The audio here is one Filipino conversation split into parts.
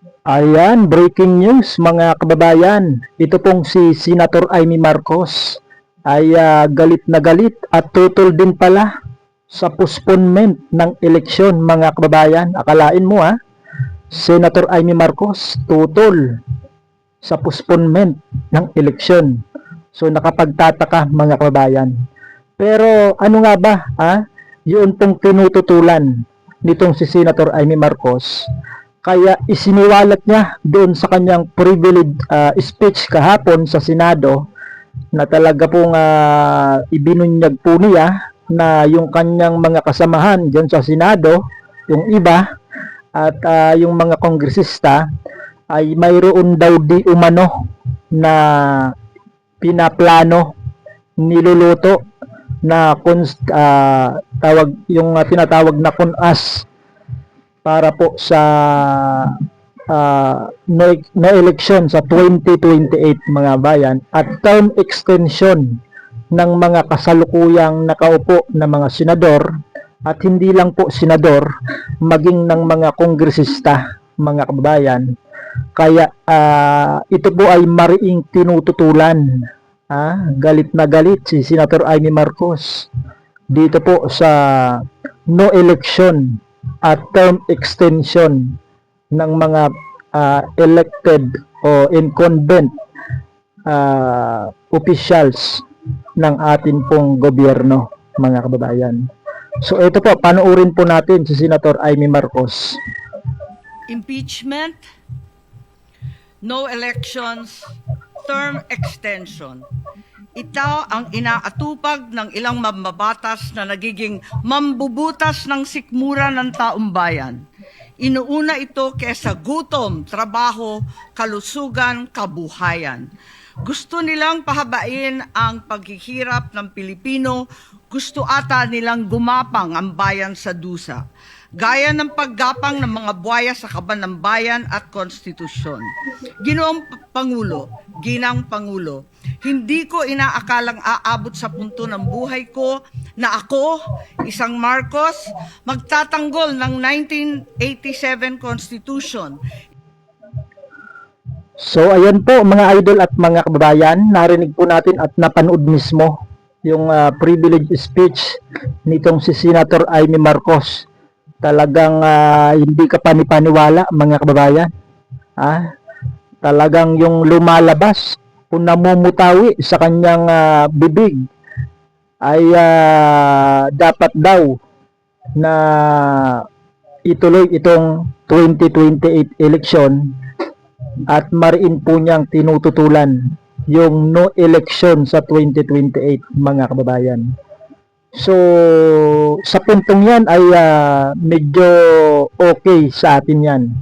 Ayan, breaking news mga kababayan. Ito pong si Senator Amy Marcos ay galit na galit at tutol din pala sa postponement ng eleksyon mga kababayan. Akalain mo Senator Amy Marcos tutol sa postponement ng eleksyon. So nakapagtataka mga kababayan. Pero ano nga ba yun pong tinututulan nitong si Senator Amy Marcos, kaya isiniwalat niya doon sa kanyang privilege speech kahapon sa Senado na talaga pong ibinunyag po niya na yung kanyang mga kasamahan diyan sa Senado, yung iba at yung mga kongresista ay mayroon daw di umano na pinaplano, niluluto na tawag yung tinatawag na kunas para po sa no election sa 2028 mga bayan at term extension ng mga kasalukuyang nakaupo na mga senador at hindi lang po senador, maging ng mga kongresista mga kababayan. Kaya ito po ay mariing tinututulan. Galit na galit si Senator Amy Marcos dito po sa no election at term extension ng mga elected o incumbent officials ng atin pong gobyerno mga kababayan. So ito po, panoorin po natin si Senator Amy Marcos. Impeachment, no elections, term extension. Ito ang inaatupag ng ilang mambabatas na nagiging mambubutas ng sikmura ng taong bayan. Inuuna ito kaysa gutom, trabaho, kalusugan, kabuhayan. Gusto nilang pahabain ang paghihirap ng Pilipino, gusto ata nilang gumapang ang bayan sa dusa, gaya ng paggapang ng mga buhaya sa kaban ng bayan at konstitusyon. Ginoong Pangulo, Ginang Pangulo, hindi ko inaakalang aabot sa punto ng buhay ko na ako, isang Marcos, magtatanggol ng 1987 Constitution. So ayan po mga idol at mga kababayan, narinig po natin at napanood mismo yung privilege speech nitong si Senator Amy Marcos. Talagang hindi ka panipaniwala mga kababayan. Talagang yung lumalabas kung namumutawi sa kanyang bibig ay dapat daw na ituloy itong 2028 election at mariin po niyang tinututulan yung no election sa 2028 mga kababayan. So sa puntong yan ay medyo okay sa atin yan.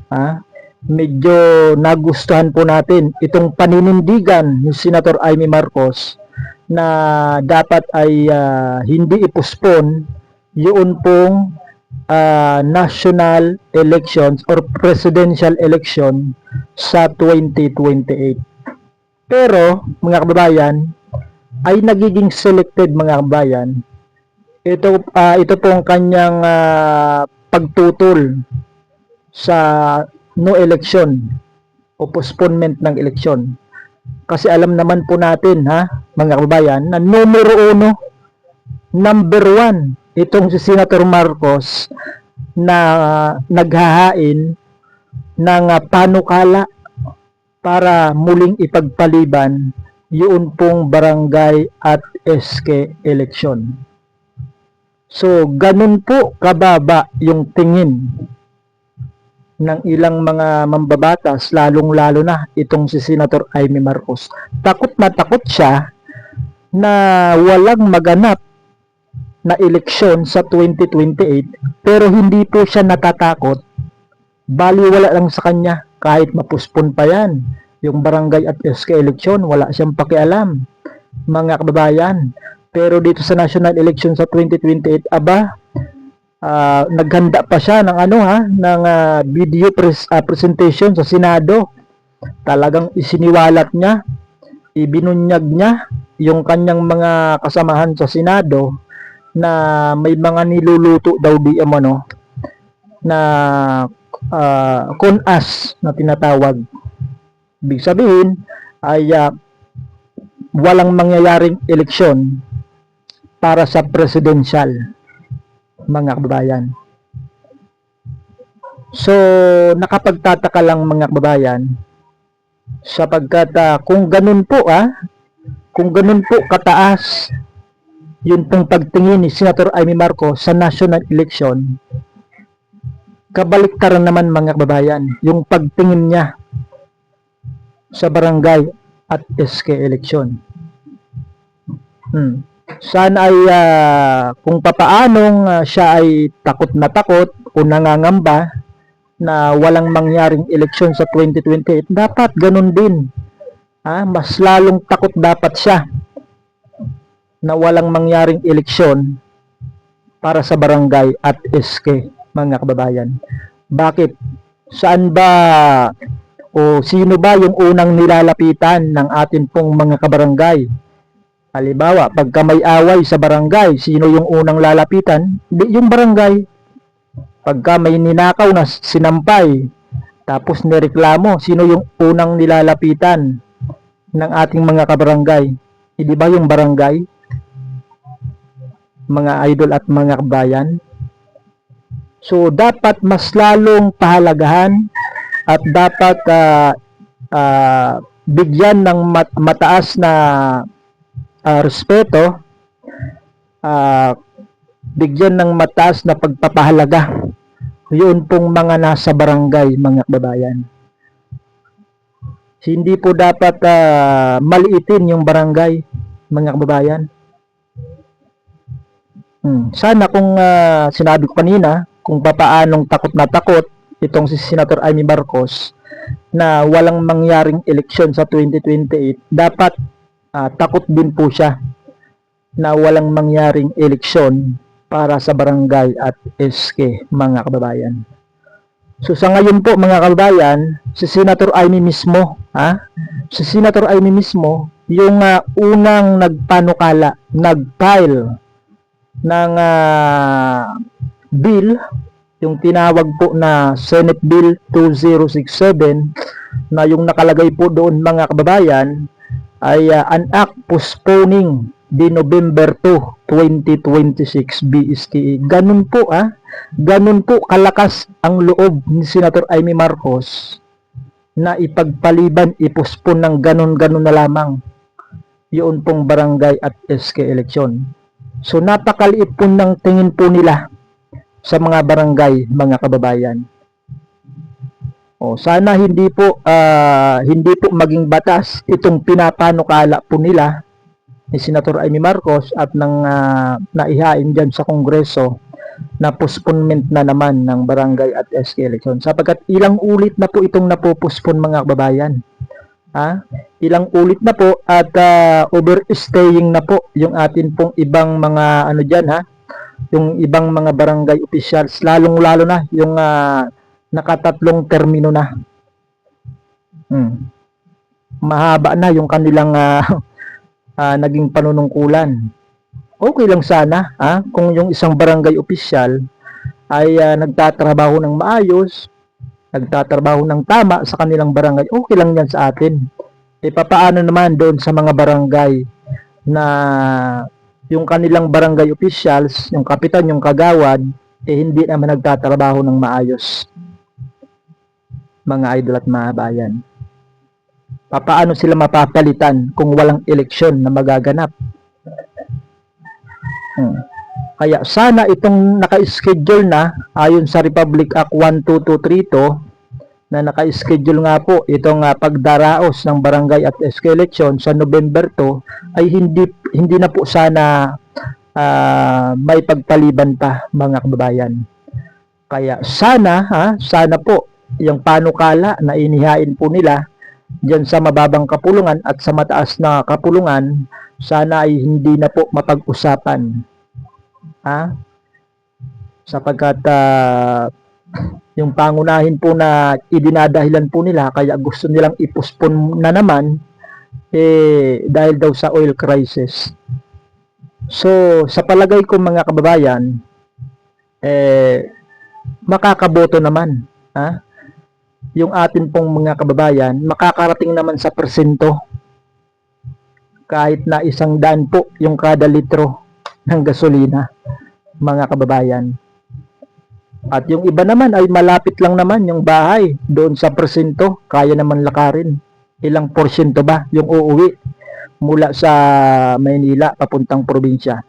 Medyo nagustuhan po natin itong paninindigan ni Senator Amy Marcos na dapat ay hindi ipospon yun pong national elections or presidential election sa 2028. Pero mga kababayan ay nagiging selected mga kababayan. Ito pong kanyang pagtutol sa no election o postponement ng election. Kasi alam naman po natin mga kababayan na number 1 itong si Senator Marcos na naghahain ng panukala para muling ipagpaliban yun pong barangay at SK election. So ganun po kababa yung tingin ng ilang mga mambabatas, lalong-lalo na itong si Senator Amy Marcos. Takot na takot siya na walang maganap na eleksyon sa 2028 pero hindi po siya natatakot. Baliwala lang sa kanya kahit mapuspon pa yan. Yung barangay at SK election, wala siyang pakialam mga kababayan. Pero dito sa national election sa 2028, naghanda pa siya ng ng video presentation sa Senado. Talagang isiniwalat niya, ibinunyag niya yung kanyang mga kasamahan sa Senado na may mga niluluto daw di na CONAS na tinatawag. Ibig sabihin ay walang mangyayaring eleksyon para sa presidential, mga kababayan. So, nakapagtataka lang mga kababayan sapagkat kung ganun po kataas yun pong pagtingin ni Senator Amy Marcos sa national election, kabaliktaran naman mga kababayan yung pagtingin niya sa barangay at SK election. Sana ay kung papaanong siya ay takot na takot o nangangamba na walang mangyaring eleksyon sa 2028, dapat ganun din. Mas lalong takot dapat siya na walang mangyaring eleksyon para sa barangay at SK, mga kababayan. Bakit? Saan ba o sino ba yung unang nilalapitan ng atin pong mga kabarangay? Halimbawa, pagka may away sa barangay, sino yung unang lalapitan? Yung barangay. Pagka may ninakaw na sinampay, tapos nireklamo, sino yung unang nilalapitan ng ating mga kabarangay? Hindi ba yung barangay? Mga idol at mga kabayan. So, dapat mas lalong pahalagahan at dapat bigyan ng mataas na respeto, bigyan ng mataas na pagpapahalaga yun pong mga nasa barangay, mga kababayan. Hindi po dapat maliitin yung barangay, mga kababayan. Sana kung sinabi ko kanina, kung papaanong takot na takot itong si Senator Amy Marcos na walang mangyaring eleksyon sa 2028, dapat takot din po siya na walang mangyaring eleksyon para sa barangay at SK, mga kababayan. So sa ngayon po mga kababayan, si Senator Amy mismo, si Senator Amy mismo yung unang nagpanukala, nag-file ng bill, yung tinawag po na Senate Bill 2067, na yung nakalagay po doon mga kababayan ay an act postponing the November 2, 2026 BSTE. Ganun po kalakas ang loob ni Senator Amy Marcos na ipagpaliban, ipospon ng ganun-ganun na lamang yun pong barangay at SK election. So napakaliit po ng tingin po nila sa mga barangay, mga kababayan. Sana hindi po maging batas itong pinapanukala po nila ni Senator Amy Marcos at nang naihain dyan sa Kongreso na postponement na naman ng barangay at SK election. Sapagkat ilang ulit na po itong napopospon, mga kababayan. Ilang ulit na po at overstaying na po yung atin pong ibang mga yung ibang mga barangay officials, lalong-lalo na yung nakatatlong termino na. Mahaba na yung kanilang naging panunungkulan. Okay lang sana kung yung isang barangay official ay nagtatrabaho ng maayos, nagtatrabaho ng tama sa kanilang barangay. Okay lang yan sa atin. Papaano naman doon sa mga barangay na yung kanilang barangay officials, yung kapitan, yung kagawad, hindi naman nagtatrabaho ng maayos, mga idol at mga bayan. Paano sila mapapalitan kung walang eleksyon na magaganap? Kaya sana itong naka-schedule na ayon sa Republic Act 12232 na naka-schedule nga po itong pagdaraos ng barangay at SK election sa November 2 ay hindi na po sana may pagpaliban pa, mga kababayan. Kaya sana po yung panukala na inihain po nila diyan sa mababang kapulungan at sa mataas na kapulungan, sana ay hindi na po mapag-usapan. Sapagkat yung pangunahin po na idinadahilan po nila kaya gusto nilang ipospon na naman dahil daw sa oil crisis. So sa palagay ko, mga kababayan, makakaboto naman ha, yung atin pong mga kababayan makakarating naman sa persento kahit na 100 po yung kada litro ng gasolina, mga kababayan. At yung iba naman ay malapit lang naman yung bahay doon sa persento, kaya naman lakarin. Ilang porsyento ba yung uuwi mula sa Maynila papuntang probinsya?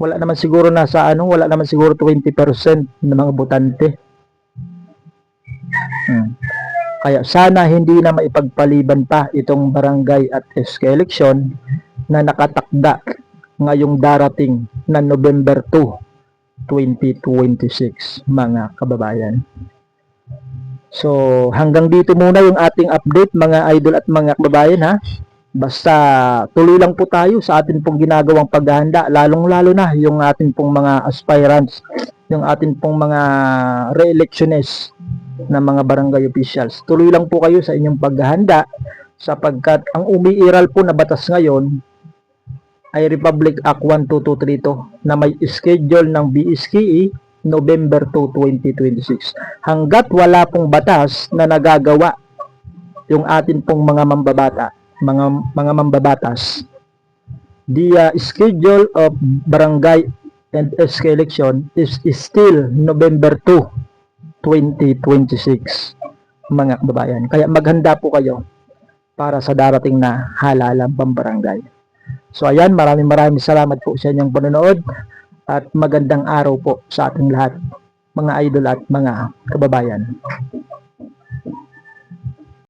Wala naman siguro wala naman siguro 20% ng mga botante. Kaya sana hindi na maipagpaliban pa itong barangay at SK election na nakatakda ngayong darating na November 2, 2026, mga kababayan. So, hanggang dito muna yung ating update, mga idol at mga kababayan, ha. Basta tuloy lang po tayo sa atin pong ginagawang paghahanda, lalong-lalo na yung atin pong mga aspirants, yung atin pong mga re-electionists na mga barangay officials. Tuloy lang po kayo sa inyong paghahanda sapagkat ang umiiral po na batas ngayon ay Republic Act 12232 na may schedule ng BSKE November 2, 2026. Hanggat wala pong batas na nagagawa yung atin pong mga mambabatas, the schedule of barangay and SK election is still November 2, 2026, mga kababayan. Kaya maghanda po kayo para sa darating na halalang pambarangay. So ayan, maraming salamat po sa inyong panonood at magandang araw po sa ating lahat, mga idol at mga kababayan.